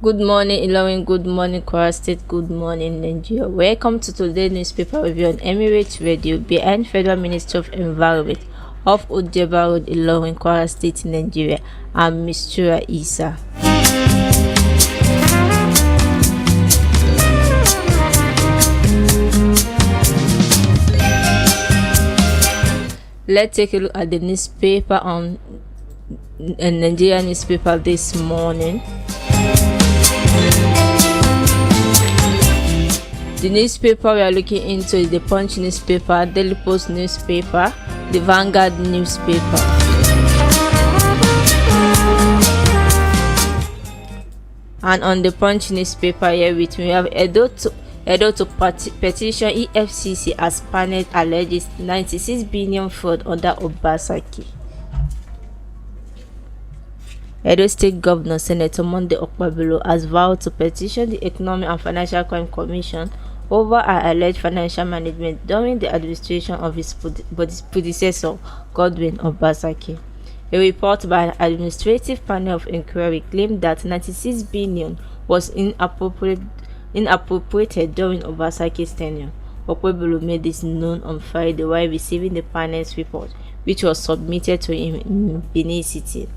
Good morning, Ilorin. Good morning, Kwara State. Good morning, Nigeria. Welcome to today's newspaper review on Emirates Radio behind Federal Ministry of Environment off Ojeba Road, Ilorin, Kwara State, Nigeria. I'm Misturah Issa. Let's take a look at the newspaper on a Nigerian newspaper this morning. The newspaper we are looking into is the Punch newspaper, Daily Post newspaper, the Vanguard newspaper. And on the Punch newspaper here with me, we have Edo to petition EFCC as panel alleges 96 billion fraud under Obasaki. Edo State Governor Senator Monday Okpebholo has vowed to petition the Economic and Financial Crime Commission over her alleged financial management during the administration of his predecessor, Godwin Obasaki. A report by an administrative panel of inquiry claimed that 96 billion was inappropriated during Obasaki's tenure. Okpebholo made this known on Friday while receiving the panel's report, which was submitted to him in Benin City.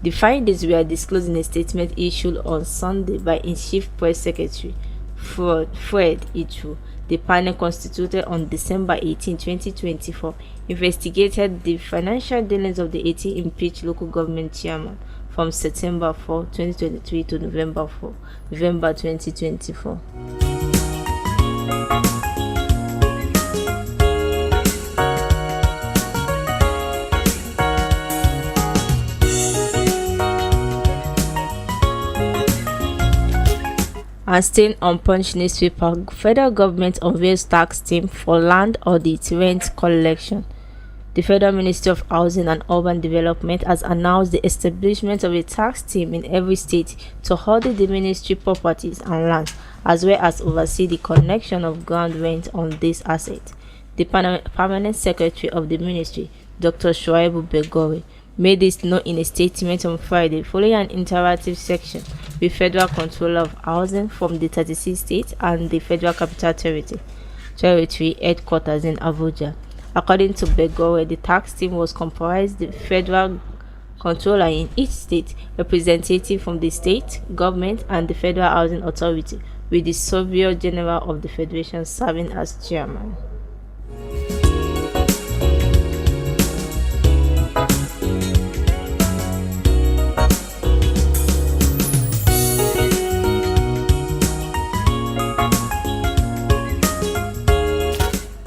The findings were disclosed in a statement issued on Sunday by its chief press secretary, Fred Ichu. The panel, constituted on December 18, 2024, investigated the financial dealings of the 18 impeached local government chairman from September 4, 2023 to November 2024. And staying on Punch newspaper, federal government unveils tax team for land audit rent collection. The Federal Ministry of Housing and Urban Development has announced the establishment of a tax team in every state to audit the ministry properties and lands, as well as oversee the collection of ground rent on this asset. The permanent secretary of the ministry, Dr. Shuaibu Begore, made this known in a statement on Friday following an interactive section with Federal Controller of Housing from the 36 states and the Federal Capital Territory headquarters in Abuja. According to Begore, the tax team was comprised of the Federal Controller in each state, representative from the state government and the Federal Housing Authority, with the Surveyor General of the Federation serving as chairman.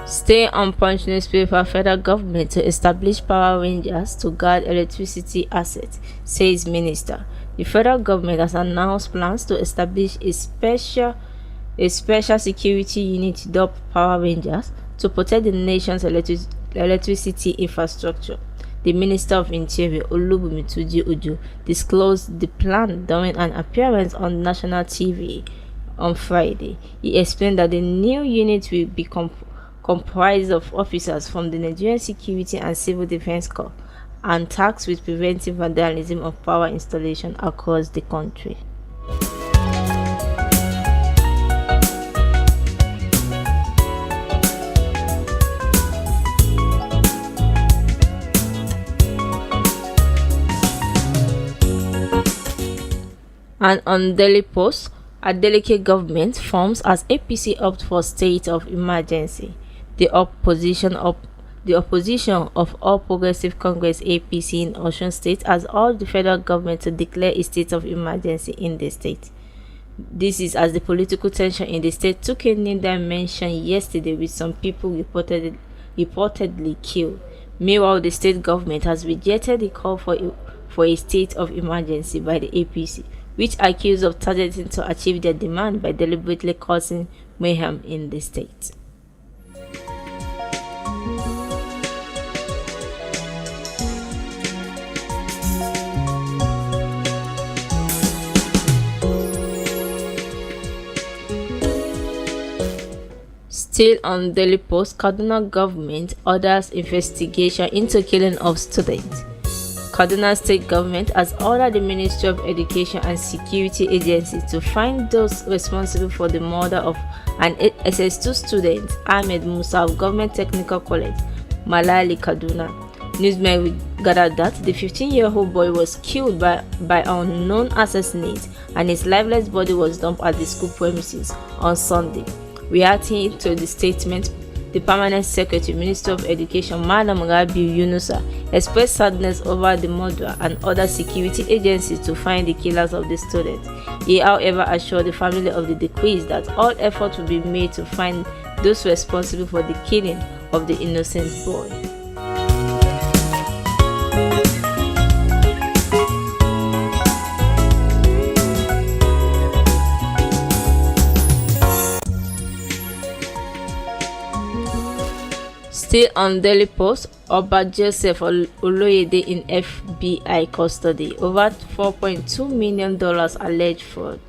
Stay on Punch newspaper, federal government to establish power rangers to guard electricity assets, says minister. The federal government has announced plans to establish a special security unit dubbed Power Rangers to protect the nation's electricity infrastructure. The Minister of Interior, Olubunmi Ojo, disclosed the plan during an appearance on national TV on Friday. He explained that the new unit will be comprised of officers from the Nigerian Security and Civil Defense Corps and tasked with preventing vandalism of power installation across the country. And on Daily Post, a delicate government forms as APC opts for state of emergency. The opposition of All Progressive Congress APC in Osun State has urged the federal government to declare a state of emergency in the state. This is as the political tension in the state took a new dimension yesterday, with some people reportedly killed. Meanwhile, the state government has rejected the call for a state of emergency by the APC, which accused of targeting to achieve their demand by deliberately causing mayhem in the state. Still on Daily Post, Kaduna government orders investigation into killing of students. Kaduna State Government has ordered the Ministry of Education and Security Agency to find those responsible for the murder of an SS2 student, Ahmed Musa of Government Technical College, Malali, Kaduna. Newsmen gathered that the 15-year-old boy was killed by unknown assassinates and his lifeless body was dumped at the school premises on Sunday. Reacting to the statement, the Permanent Secretary, Minister of Education, Madam REVEIW Yunusa, expressed sadness over the murder and ordered security agencies to find the killers of the students. He, however, assured the family of the deceased that all efforts will be made to find those responsible for the killing of the innocent boy. Still on Daily Post, Oba Joseph Oloyede in FBI custody over $4.2 million alleged fraud.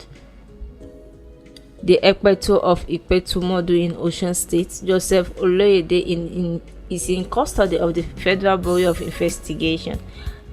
The Ekpeto of Ipetumodu in Osun State, Joseph Oloyede is in custody of the Federal Bureau of Investigation.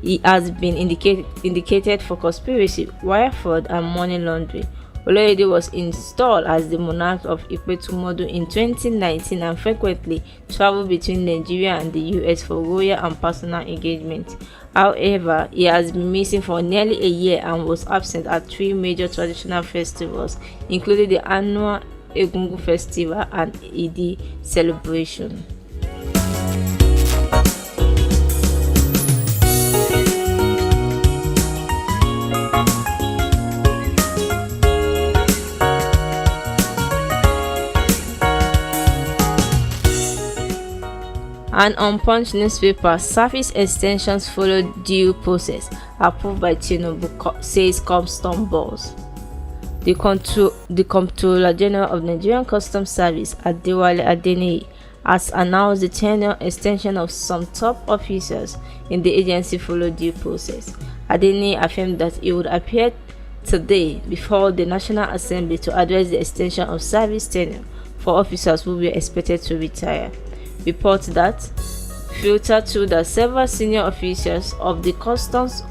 He has been indicated for conspiracy, wire fraud, and money laundering. Oloyede was installed as the monarch of Ipetumodu in 2019 and frequently traveled between Nigeria and the US for royal and personal engagement. However, he has been missing for nearly a year and was absent at 3 major traditional festivals, including the annual Egungun Festival and Idi celebration. An unpunched newspaper, service extensions follow due process, approved by Tinubu, says Custom boss. The Comptroller General of Nigerian Customs Service, Adewale Adeniyi, has announced the tenure extension of some top officers in the agency follow due process. Adeniyi affirmed that he would appear today before the National Assembly to address the extension of service tenure for officers who were expected to retire. Reports that filtered through that several senior officials of the customs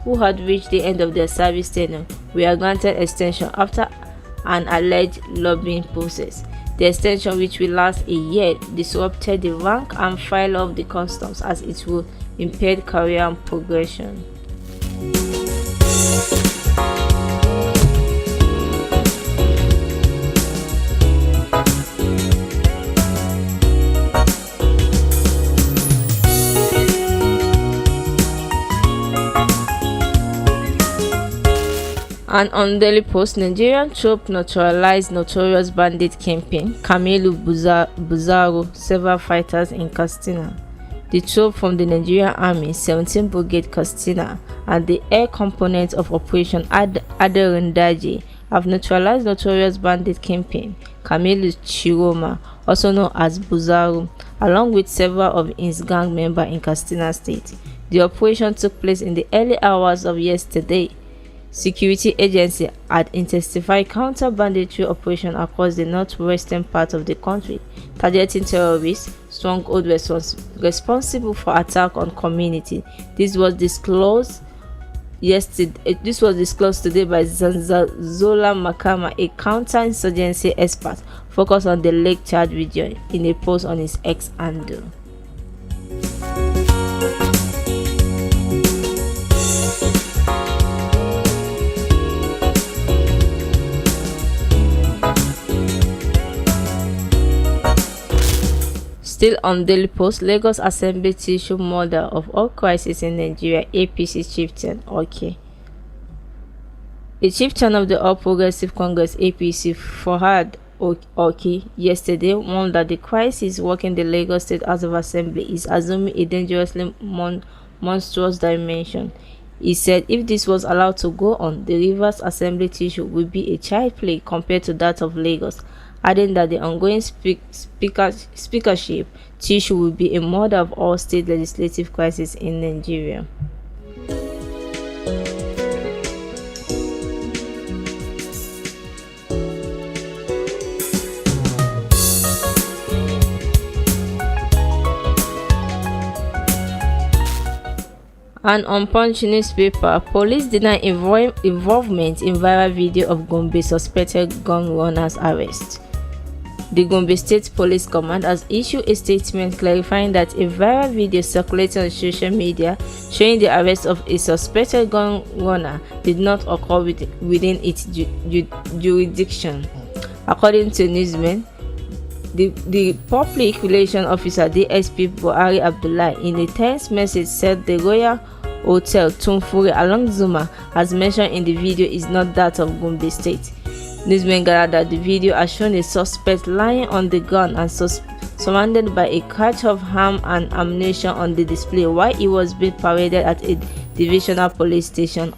who had reached the end of their service tenure were granted extension after an alleged lobbying process. The extension, which will last a year, disrupted the rank and file of the customs as it will impair career and progression. And on Daily Post, Nigerian troop neutralized notorious bandit kingpin Kamilu Buzaro, several fighters in Katsina. The troop from the Nigerian Army 17th Brigade Katsina and the air component of Operation Aderendaji have neutralized notorious bandit kingpin Kamilu Chiroma, also known as Buzaro, along with several of his gang members in Katsina State. The operation took place in the early hours of yesterday. Security agency had intensified counter-banditry operation across the northwestern part of the country, targeting terrorists stronghold responsible for attack on community. This was disclosed today by Zanzazola Makama, a counter-insurgency expert focused on the Lake Chad region, in a post on his X handle. Still on Daily Post, Lagos Assembly tissue model of all crises in Nigeria, APC chieftain Oke. A chieftain of the All Progressive Congress APC, Fahad Oke, yesterday warned that the crisis rocking the Lagos State House of Assembly is assuming a dangerously monstrous dimension. He said if this was allowed to go on, the Rivers Assembly tissue would be a child play compared to that of Lagos, adding that the ongoing speakership tissue will be a model of all state legislative crises in Nigeria. And on Punch newspaper, police deny involvement in viral video of Gombe suspected gun runner's arrest. The Gombe State Police Command has issued a statement clarifying that a viral video circulating on social media showing the arrest of a suspected gun runner did not occur within its jurisdiction. According to newsmen, the public relations officer DSP Buhari Abdullah in a text message said the Royal Hotel Tumfure along Zuma, as mentioned in the video, is not that of Gombe State. Newsmen gathered that the video has shown a suspect lying on the ground and surrounded by a cache of arms and ammunition on the display while he was being paraded at a divisional police station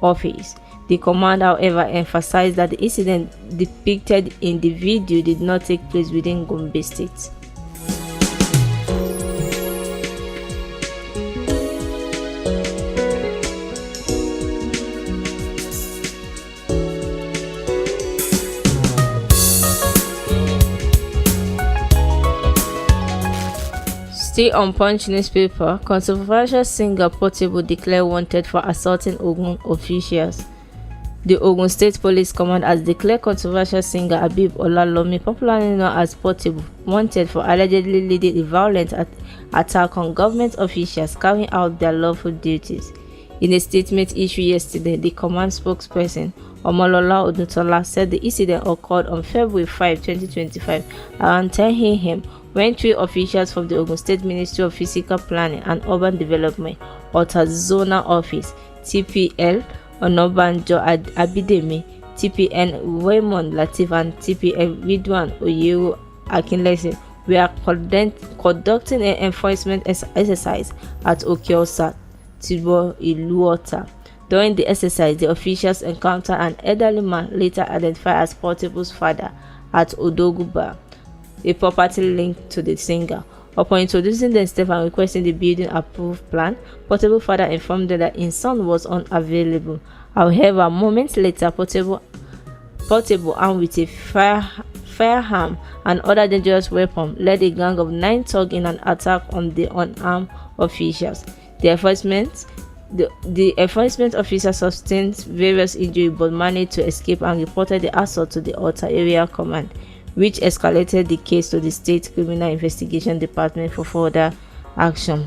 office. The command, however, emphasized that the incident depicted in the video did not take place within Gombe State. Still on Punch newspaper, controversial singer Portable declared wanted for assaulting Ogun officials. The Ogun State Police Command has declared controversial singer Habib Olalomi, popularly known as Portable, wanted for allegedly leading a violent attack on government officials carrying out their lawful duties. In a statement issued yesterday, the command spokesperson Omolola Odutola said the incident occurred on February 5, 2025 around 10 a.m. when 3 officials from the Ogun State Ministry of Physical Planning and Urban Development, Ota Zonal Office, TPL Onobanjo Abidemi, TPN Raymond Latifah, and TPN Ridwan Oyeru Akinlese were conducting an enforcement exercise at Okeosa, Tibo Iluota. During the exercise, the officials encountered an elderly man later identified as Portable's father at Odoguba, a property linked to the singer. Upon introducing themselves and requesting the building approved plan, Portable's father informed them that his son was unavailable. However, moments later, Portable armed with a firearm and other dangerous weapon led a gang of 9 thugs in an attack on the unarmed officials. The enforcement officer sustained various injuries but managed to escape and reported the assault to the Alta Area Command, which escalated the case to the State Criminal Investigation Department for further action.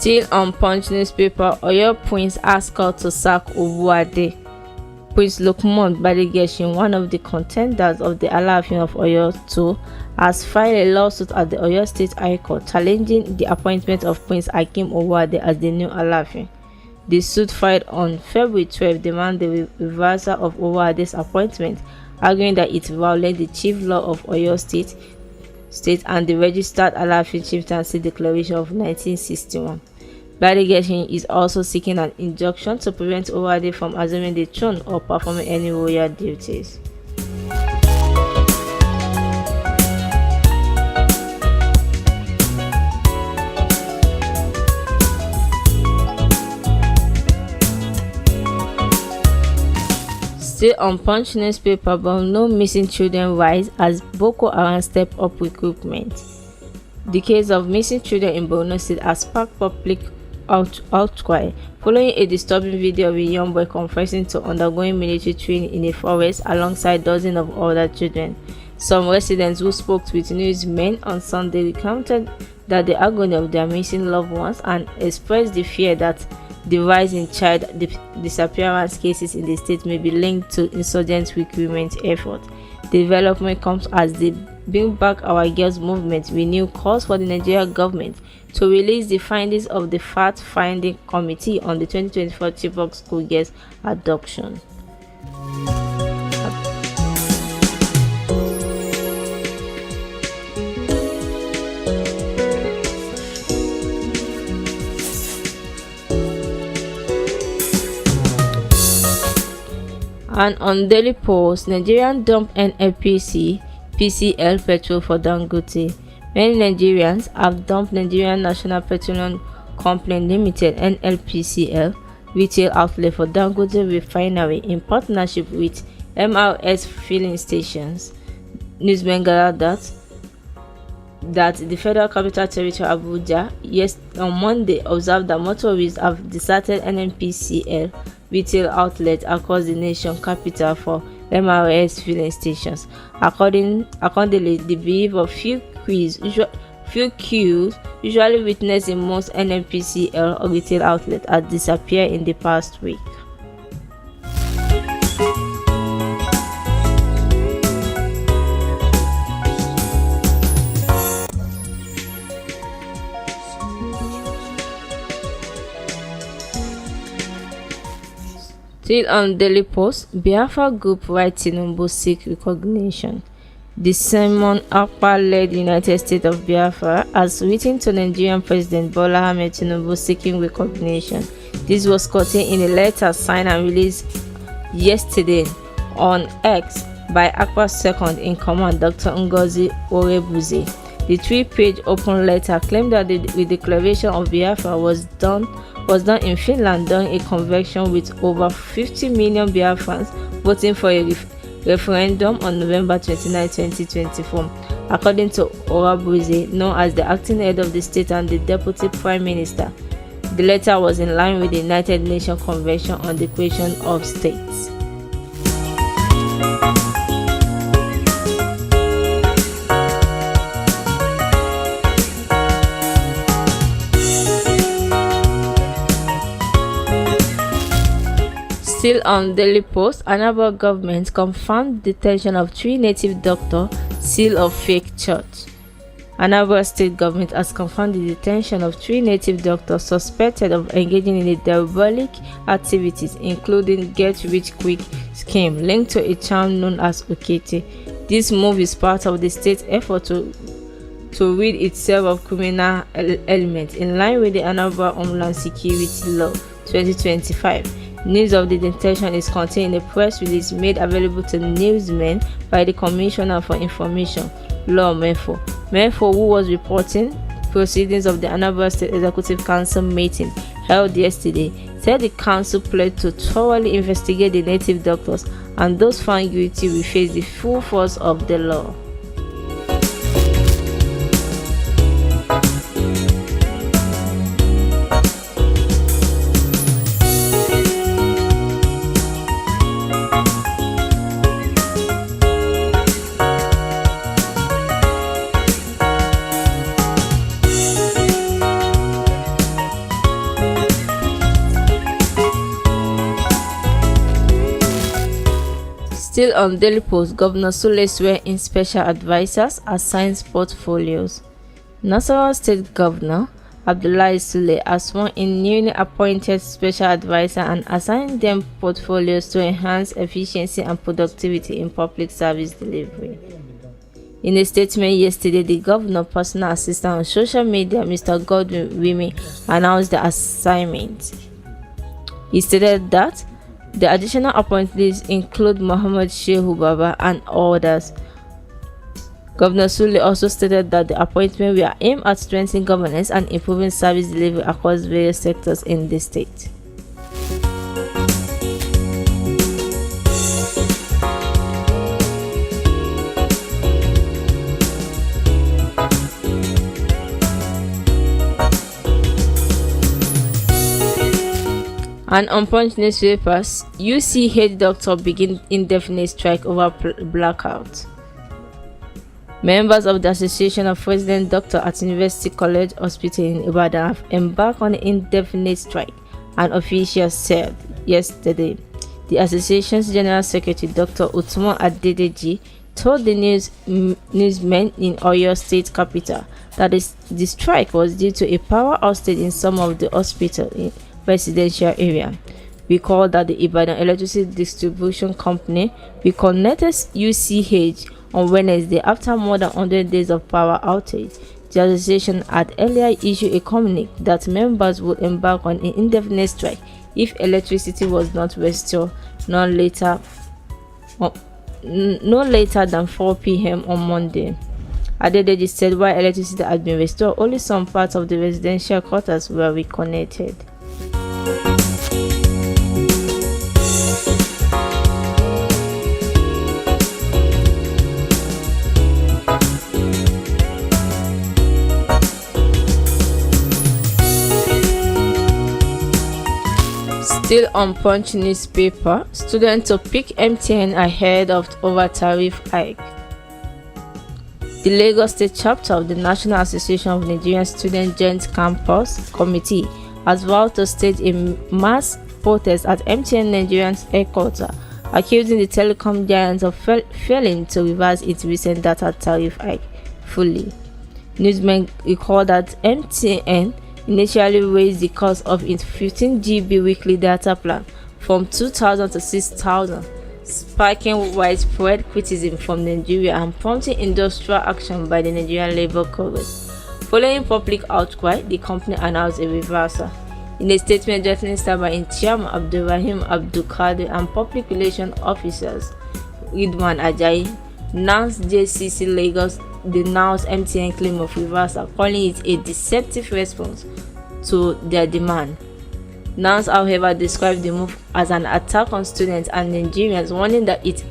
Still on Punch newspaper, Oyo Prince asked her to sack Obuade. Prince Lukman Badigeshin, one of the contenders of the Alaafin of Oyo II, has filed a lawsuit at the Oyo State High Court challenging the appointment of Prince Hakeem Obuade as the new Alaafin. The suit filed on February 12 demands the reversal of Obuade's appointment, arguing that it violates the chief law of Oyo State and the registered Alaafin Chieftaincy Declaration of 1961. Badigeshin is also seeking an injunction to prevent Obuade from assuming the throne or performing any royal duties. Still on Punch newspaper, but no missing children rise as Boko Haram step up recruitment. The case of missing children in Borno State has sparked public outcry following a disturbing video of a young boy confessing to undergoing military training in a forest alongside dozens of other children. Some residents who spoke with newsmen on Sunday recounted that the agony of their missing loved ones and expressed the fear that the rise in child disappearance cases in the state may be linked to insurgent recruitment efforts. The development comes as the Bring Back Our Girls movement renew calls for the Nigerian government to release the findings of the fact-finding committee on the 2024 Chibok school girls adoption. And on Daily Post, Nigerian dump NNPC PCL petrol for Dangote. Many Nigerians have dumped Nigerian National Petroleum Company Limited (NLPCL) retail outlet for Dangote Refinery in partnership with MRS filling stations. Newsmen gathered that the Federal Capital Territory Abuja on Monday observed that motorists have deserted NNPCL retail outlets across the nation capital for MRS filling stations. Accordingly, the behavior of few queues usually witnessed in most NNPCL retail outlets has disappeared in the past week. Still on Daily Post, Biafra group writes Tinubu seek recognition. The Simon Akpa-led United States of Biafra has written to Nigerian President Bola Ahmed Tinubu seeking recognition. This was contained in a letter signed and released yesterday on X by Akpa's second-in-command, Dr. Ngozi Orebuze. The 3-page open letter claimed that the declaration of Biafra was done in Finland during a convention with over 50 million Biafrans voting for a referendum on November 29, 2024. According to Orebuze, known as the acting head of the state and the deputy prime minister, the letter was in line with the United Nations Convention on the Creation of States. Still on Daily Post, Anambra government confirmed detention of 3 native doctors, seal of fake church. Anambra state government has confirmed the detention of 3 native doctors suspected of engaging in diabolic activities, including get-rich-quick scheme linked to a charm known as Okete. This move is part of the state's effort to rid itself of criminal elements in line with the Anambra Homeland Security Law 2025. News of the detention is contained in a press release made available to newsmen by the Commissioner for Information, Law Menfo. Menfo, who was reporting proceedings of the Anambra State Executive Council meeting held yesterday, said the council pledged to thoroughly investigate the native doctors and those found guilty will face the full force of the law. Still on Daily Post, Governor Sule swear in special advisors assigned portfolios. Nasarawa State Governor Abdullahi Sule has sworn in newly appointed special advisor and assigned them portfolios to enhance efficiency and productivity in public service delivery. In a statement yesterday, the governor's personal assistant on social media, Mr. Godwin Wimi, announced the assignment. He stated that the additional appointees include Muhammad Shehu Baba and others. Governor Sule also stated that the appointment will aim at strengthening governance and improving service delivery across various sectors in the state. And on Punch newspapers, UCH doctor begin indefinite strike over blackout. Members of the Association of Resident Doctors at University College Hospital in Ibadan have embarked on an indefinite strike, an official said yesterday. The association's General Secretary, Dr. Uthman Adedeji, told the newsmen in Oyo State capital that the strike was due to a power outage in some of the hospital residential area. Recall that the Ibadan Electricity Distribution Company reconnected UCH on Wednesday after more than 100 days of power outage. The association had earlier issued a communique that members would embark on an indefinite strike if electricity was not restored no later than 4 p.m. on Monday. Adedeji said while electricity had been restored, only some parts of the residential quarters were reconnected. Still on Punch newspaper, students to pick MTN ahead of over tariff hike. The Lagos State chapter of the National Association of Nigerian Student Joint Campus Committee has vowed to stage a mass protest at MTN Nigerian's headquarters, accusing the telecom giant of failing to reverse its recent data tariff hike fully. Newsmen recall that MTN initially raised the cost of its 15 GB weekly data plan from 2,000 to 6,000, sparking widespread criticism from Nigeria and prompting industrial action by the Nigerian Labour Congress. Following public outcry, the company announced a reversal. In a statement jointly signed by its chairman Ibrahim-Arowona and public relations officers Ridwan Ajayi, NANS JCC Lagos denounced MTN claim of reversal, calling it a deceptive response to their demand. NANS, however, described the move as an attack on students and Nigerians, warning that it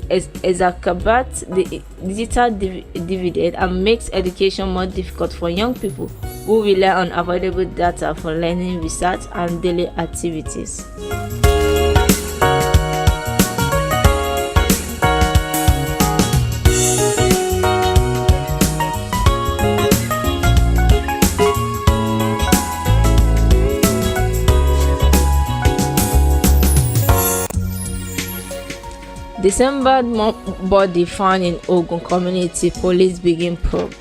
exacerbates the digital dividend and makes education more difficult for young people who rely on available data for learning, research, and daily activities. December body found in Ogun community, police begin probe.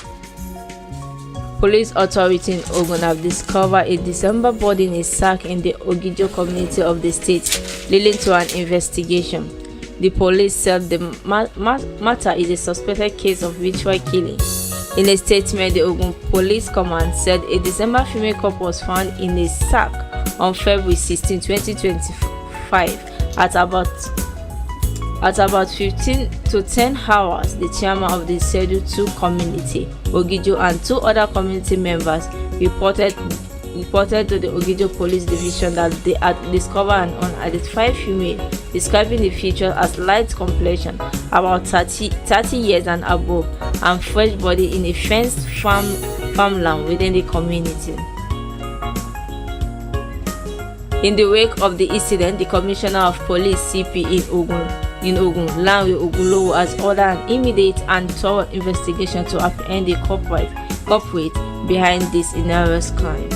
Police authority in Ogun have discovered a December body in a sack in the Ogijo community of the state, leading to an investigation. The police said the matter is a suspected case of ritual killing. In a statement, the Ogun Police Command said a December female corpse was found in a sack on February 16, 2025 at about 15 to 10 hours. The chairman of the Schedule 2 community, Ogijo, and two other community members reported to the Ogijo Police Division that they had discovered an unidentified female, describing the features as light complexion, about 30 years and above, and fresh body in a fenced farmland within the community. In the wake of the incident, the Commissioner of Police CP in Ogun, Lanre Ogunlowo, has ordered an immediate and thorough investigation to apprehend the culprit behind this heinous crime.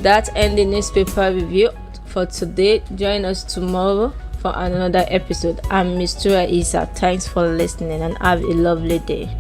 That ends the newspaper review for today. Join us tomorrow for another episode. I'm Misturah Issa. Thanks for listening and have a lovely day.